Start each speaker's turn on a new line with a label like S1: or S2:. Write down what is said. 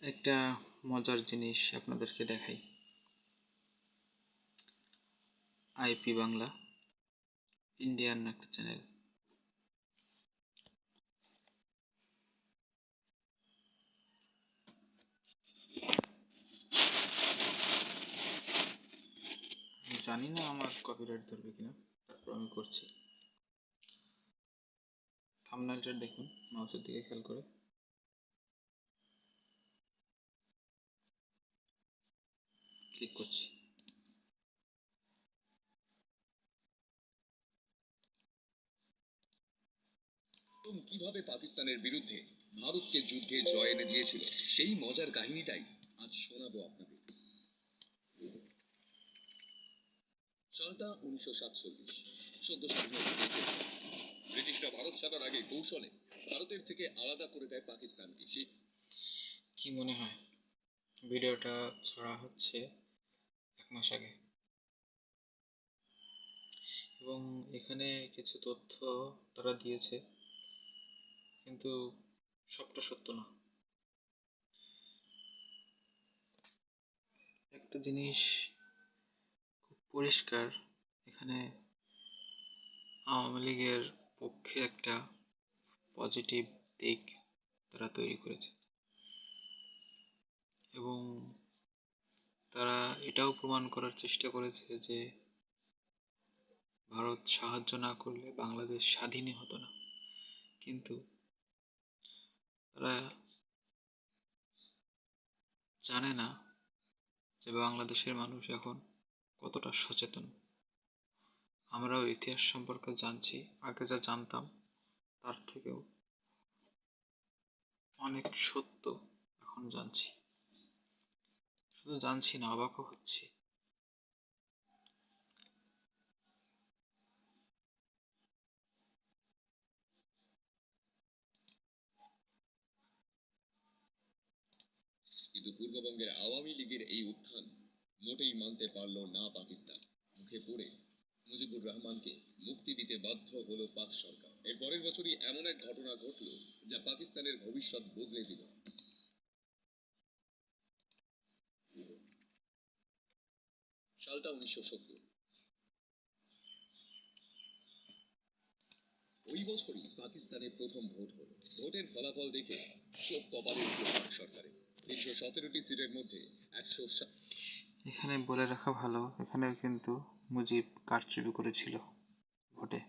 S1: একটা মজার জিনিস আপনাদেরকে দেখাই। আইপি বাংলা, ইন্ডিয়ান একটা চ্যানেল। জানি না আমার কপিরাইট ধরবে কিনা, তারপর আমি করছি। থাম্বনেলটা দেখুন, মাউসের দিকে খেয়াল করে। ক্লিক করছি।
S2: কিভাবে পাকিস্তানের বিরুদ্ধে ভারতকে যুদ্ধে জয় এনে দিয়েছিল সেই মজার কাহিনীটাই আজ শোনাবো আপনাদের। সালটা 1947, সদ্য স্বাধীনতা। ব্রিটিশরা ভারত ছাড়ার আগে কৌশলে ভারতের থেকে আলাদা করে দেয় পাকিস্তানকে।
S1: কি মনে হয় ভিডিওটা ছড়া হচ্ছে 1 মাস আগে, এবং এখানে কিছু তথ্য তারা দিয়েছে, কিন্তু সবটা সত্য না। একটা জিনিস খুব পরিষ্কার, এখানে আওয়ামী লীগের পক্ষে একটা পজিটিভ দিক তারা তৈরি করেছে, এবং তারা এটাও প্রমাণ করার চেষ্টা করেছে যে ভারত সাহায্য না করলে বাংলাদেশ স্বাধীনই হতো না। কিন্তু তারা জানে না যে বাংলাদেশের মানুষ এখন কতটা সচেতন। আমরাও ইতিহাস সম্পর্কে জানছি, আগে যা জানতাম তার থেকেও অনেক সত্য এখন জানছি। শুধু জানছি না, অবাকও হচ্ছি।
S2: কিন্তু পূর্ববঙ্গের আওয়ামী লীগের এই উত্থান মোটেই মানতে পারল না পাকিস্তান। মুখে পড়ে মুজিবুর রহমানকে মুক্তি দিতে বাধ্য হলো পাক সরকার। এর পরের বছরই এমন এক ঘটনা ঘটল যা পাকিস্তানের ভবিষ্যৎ বদলে দিল। সালটা 1970। ওই বছরই পাকিস্তানে প্রথম ভোট হলো। ভোটের ফলাফল দেখে চোখ কপালে উঠল পাক সরকারের। 317টি সিটের মধ্যে 100।
S1: এখানে বলে রাখা ভালো, এখানে কিন্তু মুজিব কারচুপি করেছিল ভোটে।